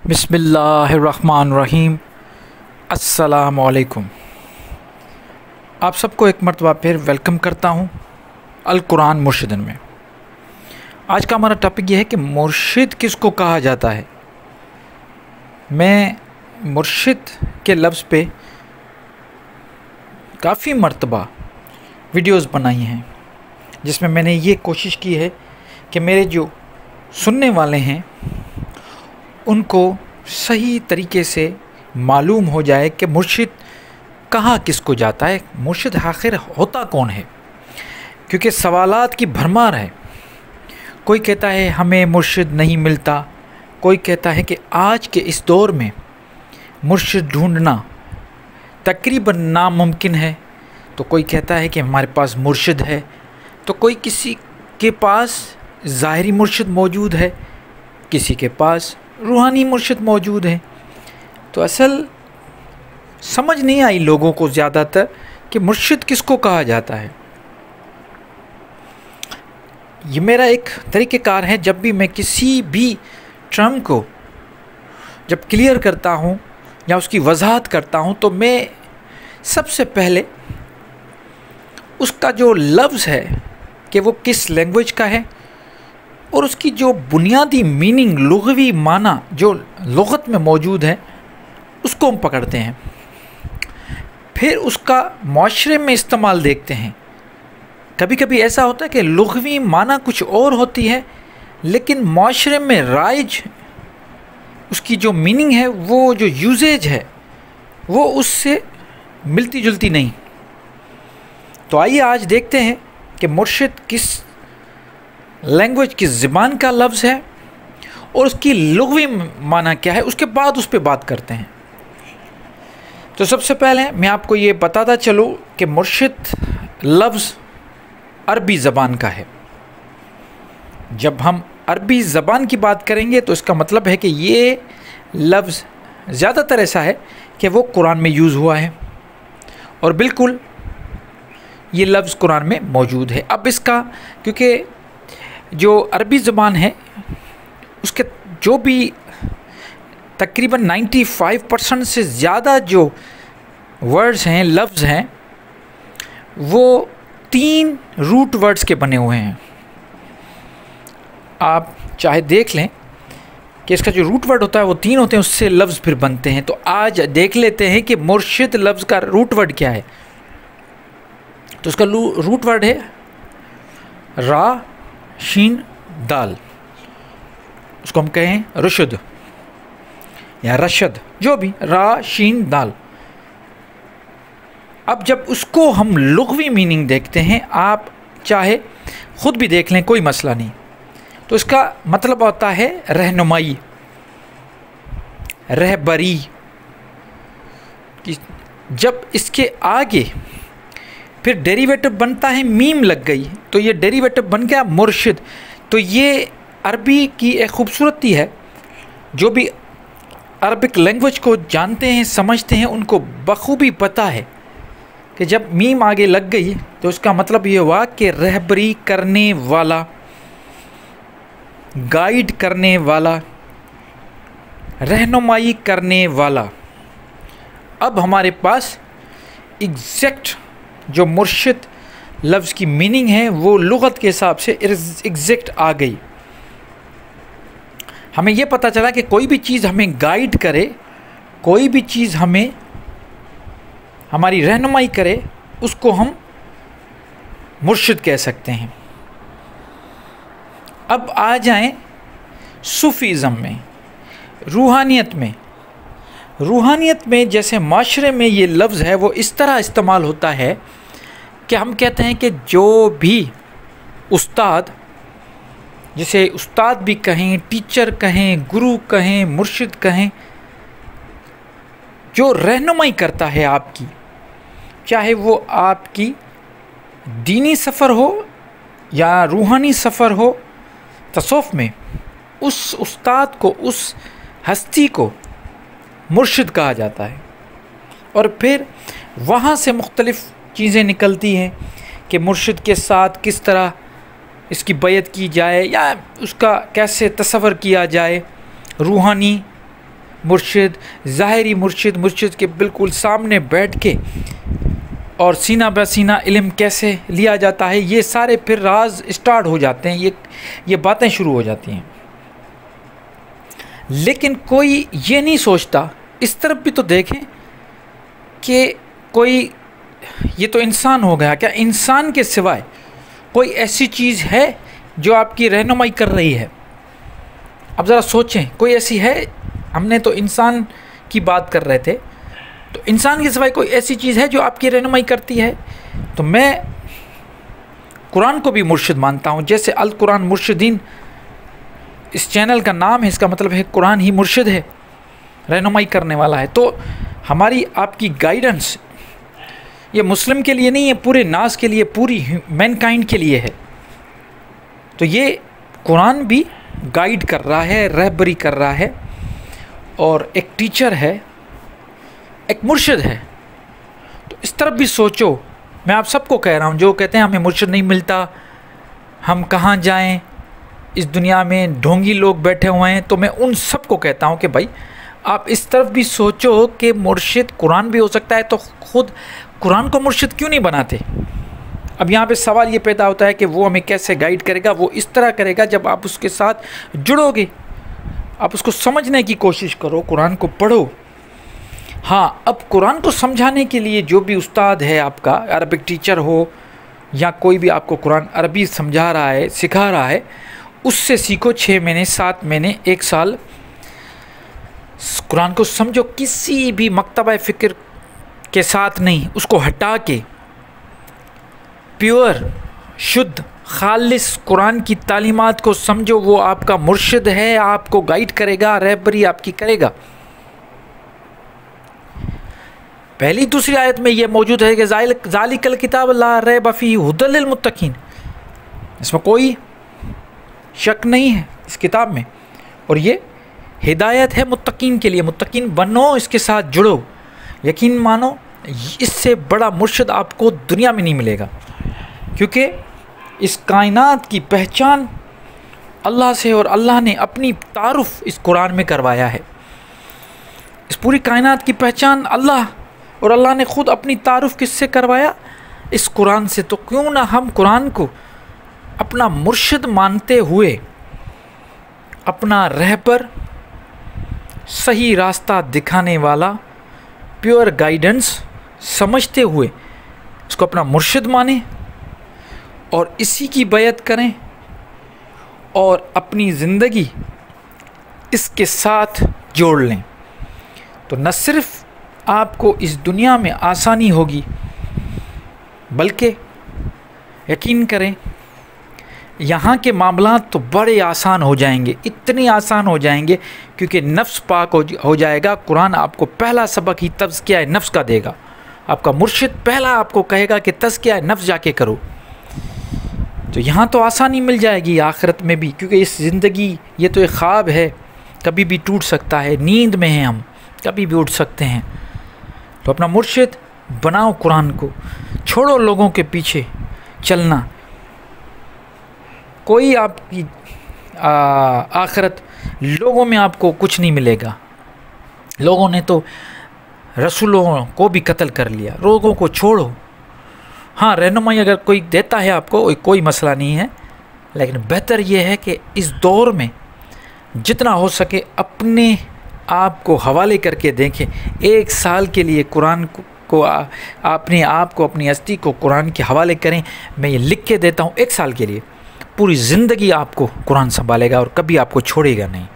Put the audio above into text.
بسم اللہ الرحمن الرحیم۔ السلام علیکم۔ آپ سب کو ایک مرتبہ پھر ویلکم کرتا ہوں القرآن مرشدن میں۔ آج کا ہمارا ٹاپک یہ ہے کہ مرشد کس کو کہا جاتا ہے۔ میں مرشد کے لفظ پہ کافی مرتبہ ویڈیوز بنائی ہیں، جس میں نے یہ کوشش کی ہے کہ میرے جو سننے والے ہیں ان کو صحیح طریقے سے معلوم ہو جائے کہ مرشد کہاں کس کو جاتا ہے، مرشد آخر ہوتا کون ہے، کیونکہ سوالات کی بھرمار ہے۔ کوئی کہتا ہے ہمیں مرشد نہیں ملتا، کوئی کہتا ہے کہ آج کے اس دور میں مرشد ڈھونڈنا تقریباً ناممکن ہے، تو کوئی کہتا ہے کہ ہمارے پاس مرشد ہے، تو کوئی کسی کے پاس ظاہری مرشد موجود ہے، کسی کے پاس روحانی مرشد موجود ہے۔ تو اصل سمجھ نہیں آئی لوگوں کو زیادہ تر کہ مرشد کس کو کہا جاتا ہے۔ یہ میرا ایک طریقہ کار ہے، جب بھی میں کسی بھی ٹرم کو جب کلیئر کرتا ہوں یا اس کی وضاحت کرتا ہوں، تو میں سب سے پہلے اس کا جو لفظ ہے کہ وہ کس لینگویج کا ہے اور اس کی جو بنیادی میننگ، لغوی معنی جو لغت میں موجود ہے، اس کو ہم پکڑتے ہیں۔ پھر اس کا معاشرے میں استعمال دیکھتے ہیں۔ کبھی کبھی ایسا ہوتا ہے کہ لغوی معنی کچھ اور ہوتی ہے، لیکن معاشرے میں رائج اس کی جو میننگ ہے، وہ جو یوزیج ہے، وہ اس سے ملتی جلتی نہیں۔ تو آئیے آج دیکھتے ہیں کہ مرشد کس لینگویج کی زبان کا لفظ ہے اور اس کی لغوی معنی کیا ہے، اس کے بعد اس پہ بات کرتے ہیں۔ تو سب سے پہلے میں آپ کو یہ بتاتا چلوں کہ مرشد لفظ عربی زبان کا ہے۔ جب ہم عربی زبان کی بات کریں گے تو اس کا مطلب ہے کہ یہ لفظ زیادہ تر ایسا ہے کہ وہ قرآن میں یوز ہوا ہے، اور بالکل یہ لفظ قرآن میں موجود ہے۔ اب اس کا کیونکہ جو عربی زبان ہے، اس کے جو بھی تقریباً 95% سے زیادہ جو ورڈز ہیں، لفظ ہیں، وہ 3 روٹ ورڈز کے بنے ہوئے ہیں۔ آپ چاہے دیکھ لیں کہ اس کا جو روٹ ورڈ ہوتا ہے وہ 3 ہوتے ہیں، اس سے لفظ پھر بنتے ہیں۔ تو آج دیکھ لیتے ہیں کہ مرشد لفظ کا روٹ ورڈ کیا ہے۔ تو اس کا روٹ ورڈ ہے را شین دال، اس کو ہم کہیں رشد یا رشد، جو بھی، را شین دال۔ اب جب اس کو ہم لغوی میننگ دیکھتے ہیں، آپ چاہے خود بھی دیکھ لیں، کوئی مسئلہ نہیں۔ تو اس کا مطلب ہوتا ہے رہنمائی، رہبری۔ جب اس کے آگے پھر ڈیریویٹو بنتا ہے، میم لگ گئی تو یہ ڈیریویٹو بن گیا مرشد۔ تو یہ عربی کی ایک خوبصورتی ہے۔ جو بھی عربک لینگویج کو جانتے ہیں، سمجھتے ہیں، ان کو بخوبی پتہ ہے کہ جب میم آگے لگ گئی تو اس کا مطلب یہ ہوا کہ رہبری کرنے والا، گائیڈ کرنے والا، رہنمائی کرنے والا۔ اب ہمارے پاس ایگزیکٹ جو مرشد لفظ کی میننگ ہے، وہ لغت کے حساب سے ایگزیکٹ آ گئی۔ ہمیں یہ پتہ چلا کہ کوئی بھی چیز ہمیں گائیڈ کرے، کوئی بھی چیز ہمیں ہماری رہنمائی کرے، اس کو ہم مرشد کہہ سکتے ہیں۔ اب آ جائیں صوفیزم میں، روحانیت میں۔ روحانیت میں جیسے معاشرے میں یہ لفظ ہے، وہ اس طرح استعمال ہوتا ہے کہ ہم کہتے ہیں کہ جو بھی استاد، جسے استاد بھی کہیں، ٹیچر کہیں، گرو کہیں، مرشد کہیں، جو رہنمائی کرتا ہے آپ کی، چاہے وہ آپ کی دینی سفر ہو یا روحانی سفر ہو، تصوف میں اس استاد کو، اس ہستی کو مرشد کہا جاتا ہے۔ اور پھر وہاں سے مختلف چیزیں نکلتی ہیں کہ مرشد کے ساتھ کس طرح اس کی بیعت کی جائے، یا اس کا کیسے تصور کیا جائے، روحانی مرشد، ظاہری مرشد، مرشد کے بالکل سامنے بیٹھ کے اور سینہ بہ سینہ علم کیسے لیا جاتا ہے، یہ سارے پھر راز اسٹارٹ ہو جاتے ہیں، یہ باتیں شروع ہو جاتی ہیں۔ لیکن کوئی یہ نہیں سوچتا، اس طرف بھی تو دیکھیں کہ کوئی، یہ تو انسان ہو گیا، کیا انسان کے سوائے کوئی ایسی چیز ہے جو آپ کی رہنمائی کر رہی ہے؟ اب ذرا سوچیں، کوئی ایسی ہے؟ ہم نے تو انسان کی بات کر رہے تھے، تو انسان کے سوائے کوئی ایسی چیز ہے جو آپ کی رہنمائی کرتی ہے؟ تو میں قرآن کو بھی مرشد مانتا ہوں، جیسے القرآن مرشدین اس چینل کا نام ہے، اس کا مطلب ہے قرآن ہی مرشد ہے، رہنمائی کرنے والا ہے۔ تو ہماری آپ کی گائیڈنس یہ مسلم کے لیے نہیں ہے، پورے ناس کے لیے، پوری مین کائنڈ کے لیے ہے۔ تو یہ قرآن بھی گائیڈ کر رہا ہے، رہبری کر رہا ہے، اور ایک ٹیچر ہے، ایک مرشد ہے۔ تو اس طرف بھی سوچو، میں آپ سب کو کہہ رہا ہوں جو کہتے ہیں ہمیں مرشد نہیں ملتا، ہم کہاں جائیں، اس دنیا میں ڈھونگی لوگ بیٹھے ہوئے ہیں، تو میں ان سب کو کہتا ہوں کہ بھائی آپ اس طرف بھی سوچو کہ مرشد قرآن بھی ہو سکتا ہے، تو خود قرآن کو مرشد کیوں نہیں بناتے؟ اب یہاں پہ سوال یہ پیدا ہوتا ہے کہ وہ ہمیں کیسے گائیڈ کرے گا؟ وہ اس طرح کرے گا جب آپ اس کے ساتھ جڑو گے، آپ اس کو سمجھنے کی کوشش کرو، قرآن کو پڑھو۔ ہاں، اب قرآن کو سمجھانے کے لیے جو بھی استاد ہے آپ کا، عربک ٹیچر ہو یا کوئی بھی آپ کو قرآن عربی سمجھا رہا ہے، سکھا رہا ہے، اس سے سیکھو، 6 مہینے، 7 مہینے، 1 سال قرآن کو سمجھو، کسی بھی مکتبہ فکر کے ساتھ نہیں، اس کو ہٹا کے پیور، شدھ، خالص قرآن کی تعلیمات کو سمجھو۔ وہ آپ کا مرشد ہے، آپ کو گائیڈ کرے گا، رہبری آپ کی کرے گا۔ پہلی دوسری آیت میں یہ موجود ہے کہ ذالک الکتاب لا ریب فیہ ھدی للمتقین، اس میں کوئی شک نہیں ہے اس کتاب میں، اور یہ ہدایت ہے متقین کے لیے۔ متقین بنو، اس کے ساتھ جڑو، یقین مانو، اس سے بڑا مرشد آپ کو دنیا میں نہیں ملے گا، کیونکہ اس کائنات کی پہچان اللہ سے، اور اللہ نے اپنی تعارف اس قرآن میں کروایا ہے۔ اس پوری کائنات کی پہچان اللہ، اور اللہ نے خود اپنی تعارف کس سے کروایا؟ اس قرآن سے۔ تو کیوں نہ ہم قرآن کو اپنا مرشد مانتے ہوئے، اپنا رہبر، صحیح راستہ دکھانے والا، پیور گائیڈنس سمجھتے ہوئے اس کو اپنا مرشد مانیں، اور اسی کی بیعت کریں، اور اپنی زندگی اس کے ساتھ جوڑ لیں۔ تو نہ صرف آپ کو اس دنیا میں آسانی ہوگی، بلکہ یقین کریں یہاں کے معاملات تو بڑے آسان ہو جائیں گے، اتنی آسان ہو جائیں گے، کیونکہ نفس پاک ہو جائے گا۔ قرآن آپ کو پہلا سبق ہی تزکیہ نفس کا دے گا، آپ کا مرشد پہلا آپ کو کہے گا کہ تزکیہ نفس جا کے کرو۔ تو یہاں تو آسانی مل جائے گی، آخرت میں بھی، کیونکہ اس زندگی یہ تو ایک خواب ہے، کبھی بھی ٹوٹ سکتا ہے، نیند میں ہیں ہم، کبھی بھی اٹھ سکتے ہیں۔ تو اپنا مرشد بناؤ قرآن کو، چھوڑو لوگوں کے پیچھے چلنا۔ کوئی آپ کی آخرت، لوگوں میں آپ کو کچھ نہیں ملے گا۔ لوگوں نے تو رسولوں کو بھی قتل کر لیا، لوگوں کو چھوڑو۔ ہاں، رہنمائی اگر کوئی دیتا ہے آپ کو، کوئی مسئلہ نہیں ہے، لیکن بہتر یہ ہے کہ اس دور میں جتنا ہو سکے اپنے آپ کو حوالے کر کے دیکھیں۔ 1 سال کے لیے قرآن کو، اپنے آپ کو، اپنی ہستی کو قرآن کے حوالے کریں۔ میں یہ لکھ کے دیتا ہوں، 1 سال کے لیے پوری زندگی آپ کو قرآن سنبھالے گا اور کبھی آپ کو چھوڑے گا نہیں۔